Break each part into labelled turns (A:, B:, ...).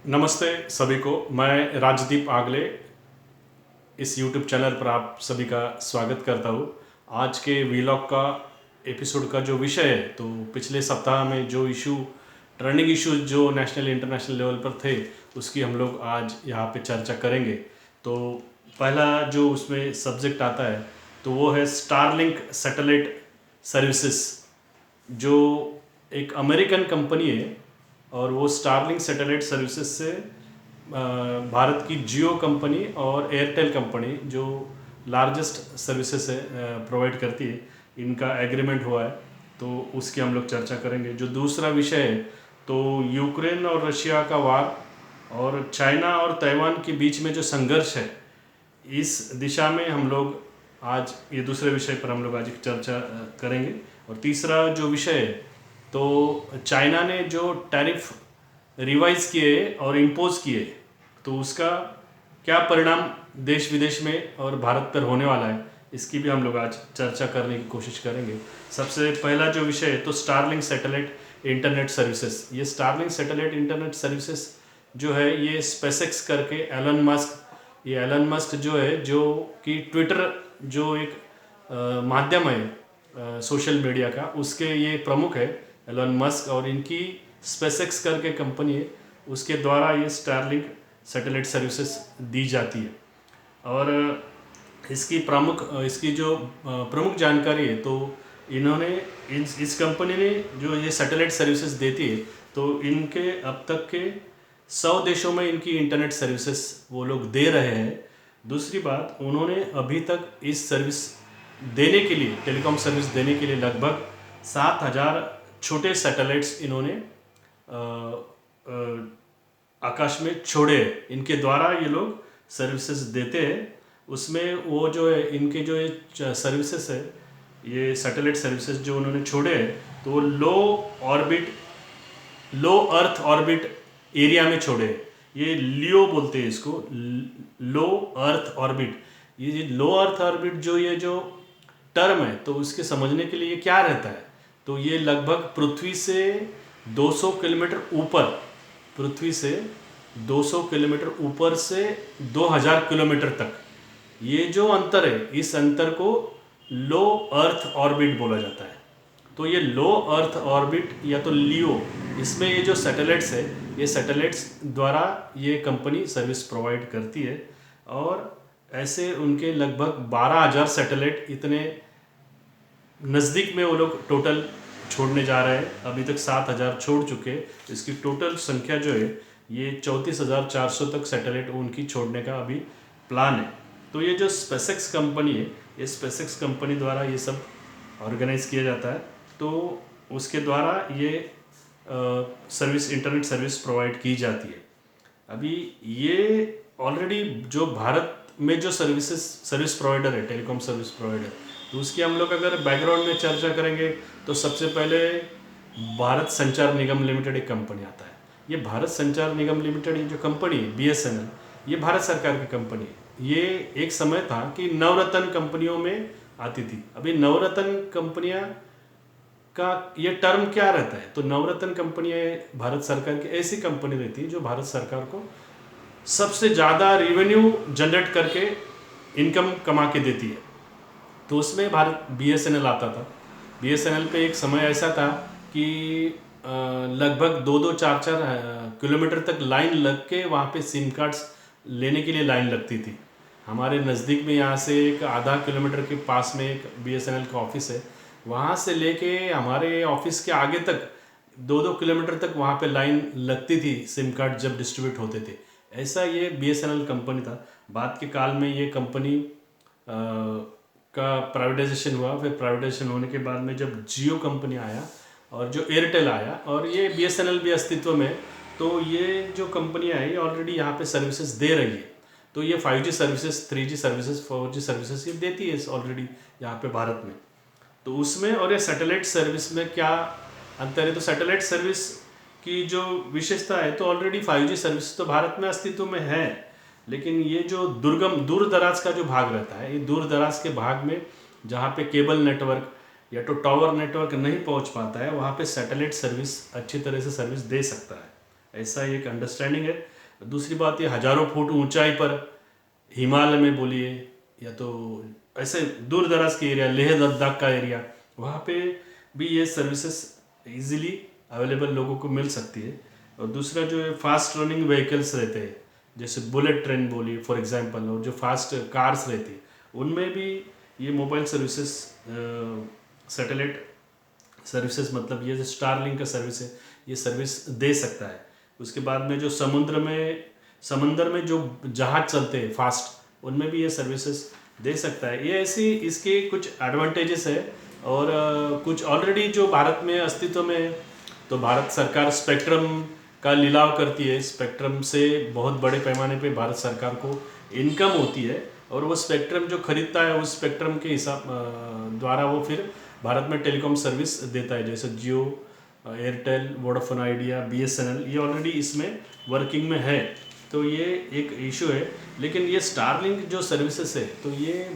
A: नमस्ते सभी को। मैं राजदीप आगले इस YouTube चैनल पर आप सभी का स्वागत करता हूँ। आज के वीलॉग का एपिसोड का जो विषय है, तो पिछले सप्ताह में जो ट्रेंडिंग इशू जो नेशनल इंटरनेशनल लेवल पर थे, उसकी हम लोग आज यहाँ पे चर्चा करेंगे। तो पहला जो उसमें सब्जेक्ट आता है तो वो है स्टारलिंक सैटेलाइट सर्विसेज, जो एक अमेरिकन कंपनी है। और वो स्टारलिंक सैटेलाइट सर्विसेज से भारत की जियो कंपनी और एयरटेल कंपनी जो लार्जेस्ट सर्विसेज है प्रोवाइड करती है, इनका एग्रीमेंट हुआ है। तो उसकी हम लोग चर्चा करेंगे। जो दूसरा विषय है तो यूक्रेन और रशिया का वार और चाइना और ताइवान के बीच में जो संघर्ष है, इस दिशा में हम लोग आज ये दूसरे विषय पर हम लोग आज एक चर्चा करेंगे। और तीसरा जो विषय है तो चाइना ने जो टैरिफ रिवाइज किए और इम्पोज किए, तो उसका क्या परिणाम देश विदेश में और भारत पर होने वाला है, इसकी भी हम लोग आज चर्चा करने की कोशिश करेंगे। सबसे पहला जो विषय है तो स्टारलिंक सैटेलाइट इंटरनेट सर्विसेज। ये स्टारलिंक सैटेलाइट इंटरनेट सर्विसेज जो है, ये स्पेसएक्स करके एलन मस्क जो है, जो कि ट्विटर जो एक माध्यम है सोशल मीडिया का, उसके ये प्रमुख है एलन मस्क। और इनकी स्पेसएक्स करके कंपनी है, उसके द्वारा ये स्टारलिंक सैटेलाइट सर्विसेज दी जाती है। और इसकी जो प्रमुख जानकारी है, तो इन्होंने इस कंपनी ने जो ये सैटेलाइट सर्विसेज देती है, तो इनके अब तक के 100 देशों में इनकी इंटरनेट सर्विसेज वो लोग दे रहे हैं। दूसरी बात, उन्होंने अभी तक इस सर्विस देने के लिए, टेलीकॉम सर्विस देने के लिए लगभग 7,000 छोटे सैटेलाइट्स इन्होंने आकाश में छोड़े। इनके द्वारा ये लोग सर्विसेज देते हैं। उसमें वो जो है, इनके जो ये सर्विसेज है, ये सैटेलाइट सर्विसेज जो उन्होंने छोड़े हैं, तो वो लो अर्थ ऑर्बिट एरिया में छोड़े। ये लियो बोलते हैं इसको, लो अर्थ ऑर्बिट। ये लो अर्थ ऑर्बिट जो ये जो टर्म है, तो उसके समझने के लिए ये क्या रहता है, तो ये लगभग पृथ्वी से 200 किलोमीटर ऊपर, पृथ्वी से 200 किलोमीटर ऊपर से 2000 किलोमीटर तक ये जो अंतर है, इस अंतर को लो अर्थ ऑर्बिट बोला जाता है। तो ये लो अर्थ ऑर्बिट या तो लियो, इसमें ये जो सैटेलाइट्स है, ये सैटेलाइट्स द्वारा ये कंपनी सर्विस प्रोवाइड करती है। और ऐसे उनके लगभग 12,000 सैटेलाइट इतने नज़दीक में वो लोग टोटल छोड़ने जा रहे हैं। अभी तक 7,000 छोड़ चुके हैं। इसकी टोटल संख्या जो है, ये 34,400 तक सैटेलाइट उनकी छोड़ने का अभी प्लान है। तो ये जो स्पेसएक्स कंपनी है, ये स्पेसएक्स कंपनी द्वारा ये सब ऑर्गेनाइज किया जाता है। तो उसके द्वारा ये सर्विस, इंटरनेट सर्विस प्रोवाइड की जाती है। अभी ये ऑलरेडी जो भारत में जो सर्विस प्रोवाइडर है, टेलीकॉम सर्विस प्रोवाइडर, तो उसकी हम लोग अगर बैकग्राउंड में चर्चा करेंगे, तो सबसे पहले भारत संचार निगम लिमिटेड एक कंपनी आता है। ये भारत संचार निगम लिमिटेड, ये जो कंपनी है BSNL, ये भारत सरकार की कंपनी है। ये एक समय था कि नवरत्न कंपनियों में आती थी। अभी नवरत्न कंपनियां का ये टर्म क्या रहता है, तो नवरत्न कंपनियां भारत सरकार की ऐसी कंपनी रहती है जो भारत सरकार को सबसे ज़्यादा रिवेन्यू जनरेट करके इनकम कमा के देती है। तो उसमें भारत BSNL आता था। BSNL पे एक समय ऐसा था कि लगभग 2-4 किलोमीटर तक लाइन लग के वहाँ पे सिम कार्ड्स लेने के लिए लाइन लगती थी। हमारे नज़दीक में यहाँ से एक आधा किलोमीटर के पास में एक BSNL का ऑफिस है। वहाँ से लेके हमारे ऑफिस के आगे तक 2-2 किलोमीटर तक वहाँ पे लाइन लगती थी सिम कार्ड जब डिस्ट्रीब्यूट होते थे। ऐसा ये BSNL कंपनी था। बाद के काल में ये कंपनी का प्राइवेटाइजेशन हुआ। फिर प्राइवेटाइजेशन होने के बाद में जब जियो कंपनी आया और जो एयरटेल आया और ये BSNL भी अस्तित्व में, तो ये जो कंपनियाँ हैं, ये ऑलरेडी यहाँ पे सर्विसेज दे रही है। तो ये 5G services, 3G services, 4G services ये देती है ऑलरेडी यहाँ पे भारत में। तो उसमें और ये सैटेलाइट सर्विस में क्या अंतर है, तो सैटेलाइट सर्विस की जो विशेषता है, तो ऑलरेडी 5G सर्विस तो भारत में अस्तित्व में है, लेकिन ये जो दूर दराज का जो भाग रहता है, ये दूर दराज के भाग में जहाँ पे केबल नेटवर्क या तो टावर नेटवर्क नहीं पहुँच पाता है, वहाँ पे सैटेलाइट सर्विस अच्छी तरह से सर्विस दे सकता है। ऐसा एक अंडरस्टैंडिंग है। दूसरी बात ये हज़ारों फुट ऊंचाई पर हिमालय में बोलिए, या तो ऐसे दूर दराज के एरिया, लेह लद्दाख का एरिया, वहाँ पे भी ये सर्विसेज इजीली अवेलेबल लोगों को मिल सकती है। और दूसरा जो है फास्ट रनिंग व्हीकल्स रहते हैं, जैसे बुलेट ट्रेन बोलिए फॉर एग्जांपल, और जो फास्ट कार्स रहती है उनमें भी ये मोबाइल सर्विसेज, सैटेलाइट सर्विसेज, मतलब ये जो स्टारलिंक का सर्विस है ये सर्विस दे सकता है। उसके बाद में जो समंदर में जो जहाज चलते हैं फास्ट, उनमें भी ये सर्विसेज दे सकता है। ये ऐसी इसके कुछ एडवांटेजेस है। और कुछ ऑलरेडी जो भारत में अस्तित्व में है, तो भारत सरकार स्पेक्ट्रम का लिलाव करती है। स्पेक्ट्रम से बहुत बड़े पैमाने पे भारत सरकार को इनकम होती है, और वो स्पेक्ट्रम जो खरीदता है उस स्पेक्ट्रम के हिसाब द्वारा वो फिर भारत में टेलीकॉम सर्विस देता है, जैसे जियो, एयरटेल, वोडाफोन आइडिया, BSNL, ये ऑलरेडी इसमें वर्किंग में है। तो ये एक इशू है। लेकिन ये स्टारलिंक जो सर्विसेज है तो ये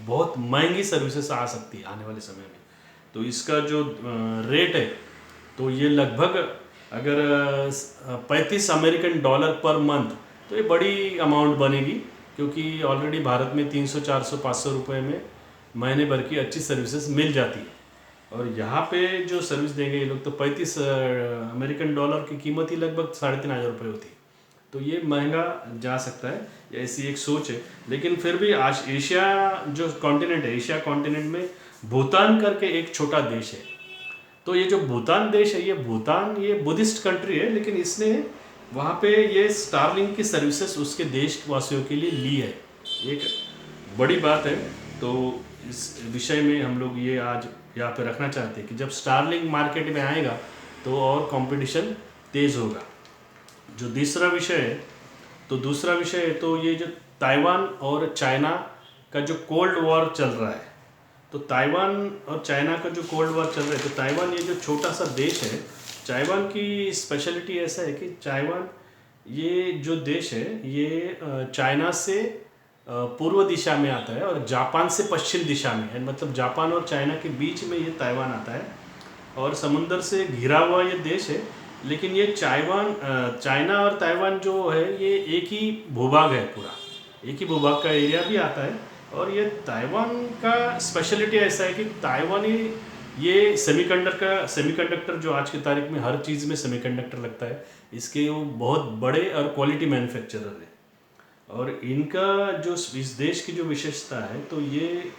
A: बहुत महंगी सर्विसेज आ सकती है आने वाले समय में। तो इसका जो रेट है तो ये लगभग अगर 35 अमेरिकन डॉलर पर मंथ, तो ये बड़ी अमाउंट बनेगी, क्योंकि ऑलरेडी भारत में 300, 400, 500 रुपये में महीने भर की अच्छी सर्विसेज मिल जाती है। और यहाँ पे जो सर्विस देंगे ये लोग, तो 35 अमेरिकन डॉलर की कीमत ही लगभग 3,500 रुपये होती है। तो ये महंगा जा सकता है, ऐसी एक सोच है। लेकिन फिर भी आज एशिया जो कॉन्टिनेंट है, एशिया कॉन्टिनेंट में भूटान करके एक छोटा देश है। तो ये जो भूटान देश है, ये बुद्धिस्ट कंट्री है, लेकिन इसने वहाँ पे ये स्टारलिंक की सर्विसेज उसके देशवासियों के लिए ली है। एक बड़ी बात है। तो इस विषय में हम लोग ये आज यहाँ पे रखना चाहते हैं कि जब स्टारलिंक मार्केट में आएगा तो और कंपटीशन तेज़ होगा। जो दूसरा विषय है तो ये जो ताइवान और चाइना का जो कोल्ड वॉर चल रहा है, तो ताइवान और चाइना का जो कोल्ड वॉर चल रहा है, तो ताइवान ये जो छोटा सा देश है, ताइवान की स्पेशलिटी ऐसा है कि ताइवान ये जो देश है ये चाइना से पूर्व दिशा में आता है और जापान से पश्चिम दिशा में है। मतलब जापान और चाइना के बीच में ये ताइवान आता है और समुंदर से घिरा हुआ ये देश है। लेकिन ये चाइना और ताइवान जो है ये एक ही भूभाग है, पूरा एक ही भूभाग का एरिया भी आता है। और ये ताइवान का स्पेशलिटी ऐसा है कि ताइवानी ये सेमीकंडक्टर जो आज की तारीख में हर चीज़ में सेमीकंडक्टर लगता है, इसके वो बहुत बड़े और क्वालिटी मैन्युफैक्चरर है। और इनका जो इस देश की जो विशेषता है, तो ये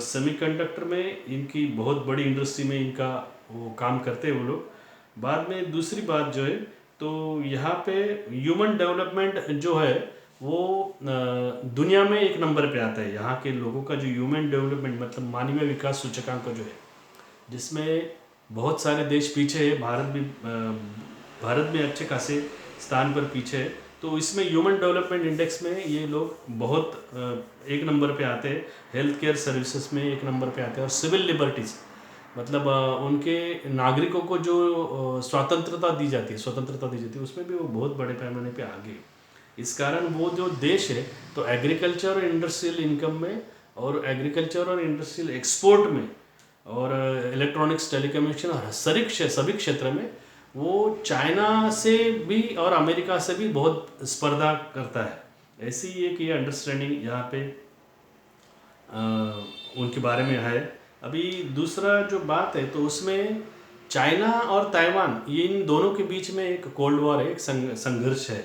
A: सेमीकंडक्टर में इनकी बहुत बड़ी इंडस्ट्री में इनका वो काम करते हैं वो लोग। बाद में दूसरी बात जो है, तो यहाँ पे ह्यूमन डेवलपमेंट जो है वो दुनिया में एक नंबर पे आता है। यहाँ के लोगों का जो ह्यूमन डेवलपमेंट मतलब मानवीय विकास सूचकांक जो है, जिसमें बहुत सारे देश पीछे है, भारत में अच्छे खासे स्थान पर पीछे है। तो इसमें ह्यूमन डेवलपमेंट इंडेक्स में ये लोग बहुत एक नंबर पे आते हैं। हेल्थ केयर सर्विसेज में एक नंबर पे आते हैं। और सिविल लिबर्टीज़ मतलब उनके नागरिकों को जो स्वतंत्रता दी जाती है उसमें भी वो बहुत बड़े पैमाने पे आगे। इस कारण वो जो देश है, तो एग्रीकल्चर और इंडस्ट्रियल इनकम में और एग्रीकल्चर और इंडस्ट्रियल एक्सपोर्ट में और इलेक्ट्रॉनिक्स, टेलीकम्युनिकेशन और सभी क्षेत्र में वो चाइना से भी और अमेरिका से भी बहुत स्पर्धा करता है। ऐसी एक ये अंडरस्टैंडिंग यहाँ पे उनके बारे में है। अभी दूसरा जो बात है, तो उसमें चाइना और ताइवान ये इन दोनों के बीच में एक कोल्ड वॉर है, एक संघर्ष है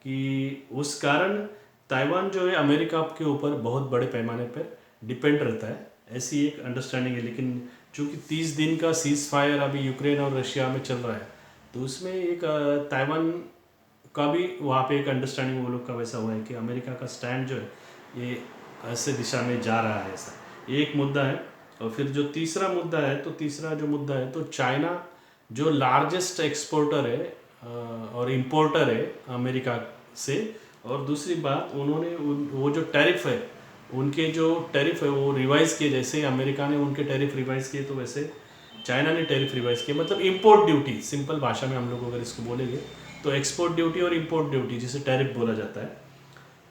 A: कि उस कारण ताइवान जो है अमेरिका के ऊपर बहुत बड़े पैमाने पर डिपेंड रहता है। ऐसी एक अंडरस्टैंडिंग है। लेकिन चूँकि 30 दिन का सीज फायर अभी यूक्रेन और रशिया में चल रहा है, तो उसमें एक ताइवान का भी वहाँ पे एक अंडरस्टैंडिंग वो लोग का वैसा हुआ है कि अमेरिका का स्टैंड जो है ये ऐसे दिशा में जा रहा है, ऐसा एक मुद्दा है। और फिर जो तीसरा मुद्दा है, तो चाइना जो लार्जेस्ट एक्सपोर्टर है और इम्पोर्टर है अमेरिका से। और दूसरी बात, उन्होंने वो जो टैरिफ है, उनके जो टैरिफ है वो रिवाइज़ किए। जैसे अमेरिका ने उनके टैरिफ रिवाइज़ किए, तो वैसे चाइना ने टैरिफ रिवाइज किया। मतलब इंपोर्ट ड्यूटी, सिंपल भाषा में हम लोग अगर इसको बोलेंगे तो एक्सपोर्ट ड्यूटी और इंपोर्ट ड्यूटी, जिसे टैरिफ बोला जाता है।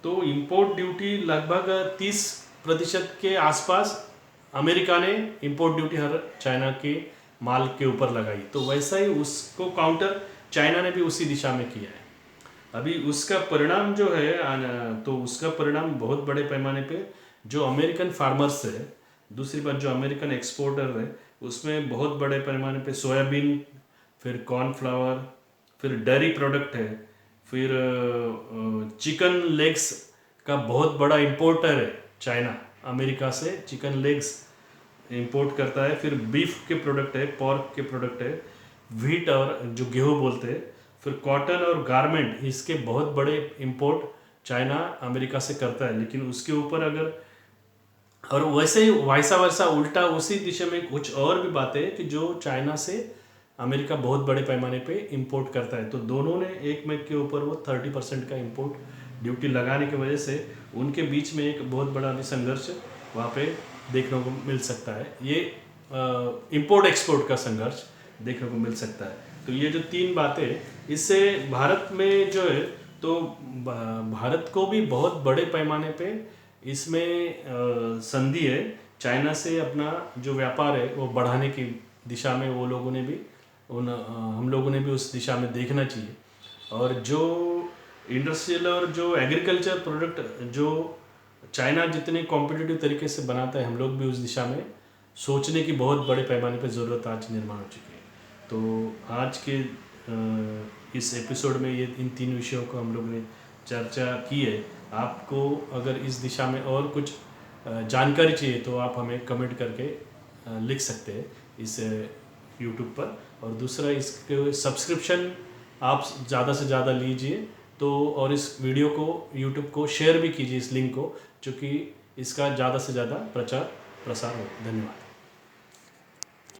A: तो इंपोर्ट ड्यूटी लगभग 30% के आसपास अमेरिका ने इंपोर्ट ड्यूटी हर चाइना के माल के ऊपर लगाई। तो वैसा ही उसको काउंटर चाइना ने भी उसी दिशा में किया है। अभी उसका परिणाम जो है तो उसका परिणाम बहुत बड़े पैमाने पे जो अमेरिकन फार्मर्स है, दूसरी बात जो अमेरिकन एक्सपोर्टर है, उसमें बहुत बड़े पैमाने पे सोयाबीन, फिर कॉर्नफ्लावर, फिर डेयरी प्रोडक्ट है, फिर चिकन लेग्स का बहुत बड़ा इंपोर्टर है चाइना, अमेरिका से चिकन लेग्स इंपोर्ट करता है। फिर बीफ के प्रोडक्ट है, पॉर्क के प्रोडक्ट है, व्हीट और जो गेहूँ बोलते हैं, फिर कॉटन और गारमेंट, इसके बहुत बड़े इंपोर्ट चाइना अमेरिका से करता है। लेकिन उसके ऊपर अगर, और वैसे ही वैसा वैसा उल्टा उसी दिशा में कुछ और भी बातें हैं कि जो चाइना से अमेरिका बहुत बड़े पैमाने पे इंपोर्ट करता है। तो दोनों ने एक में के ऊपर वो 30% का इंपोर्ट ड्यूटी लगाने की वजह से उनके बीच में एक बहुत बड़ा भी संघर्ष वहाँ पे देखने को मिल सकता है। ये इंपोर्ट एक्सपोर्ट का संघर्ष देखने को मिल सकता है। तो ये जो तीन बातें, इससे भारत में जो है तो भारत को भी बहुत बड़े पैमाने पे इसमें संधि है चाइना से अपना जो व्यापार है वो बढ़ाने की दिशा में। वो लोगों ने भी हम लोगों ने भी उस दिशा में देखना चाहिए। और जो इंडस्ट्रियल और जो एग्रीकल्चर प्रोडक्ट जो चाइना जितने कॉम्पिटिटिव तरीके से बनाता है, हम लोग भी उस दिशा में सोचने की बहुत बड़े पैमाने पे ज़रूरत आज निर्माण हो चुकी है। तो आज के इस एपिसोड में ये इन तीन विषयों को हम लोग ने चर्चा की है। आपको अगर इस दिशा में और कुछ जानकारी चाहिए तो आप हमें कमेंट करके लिख सकते हैं इस यूट्यूब पर। और दूसरा, इसके सब्सक्रिप्शन आप ज़्यादा से ज़्यादा लीजिए तो, और इस वीडियो को यूट्यूब को शेयर भी कीजिए, इस लिंक को, जो कि इसका ज़्यादा से ज़्यादा प्रचार प्रसार हो। धन्यवाद।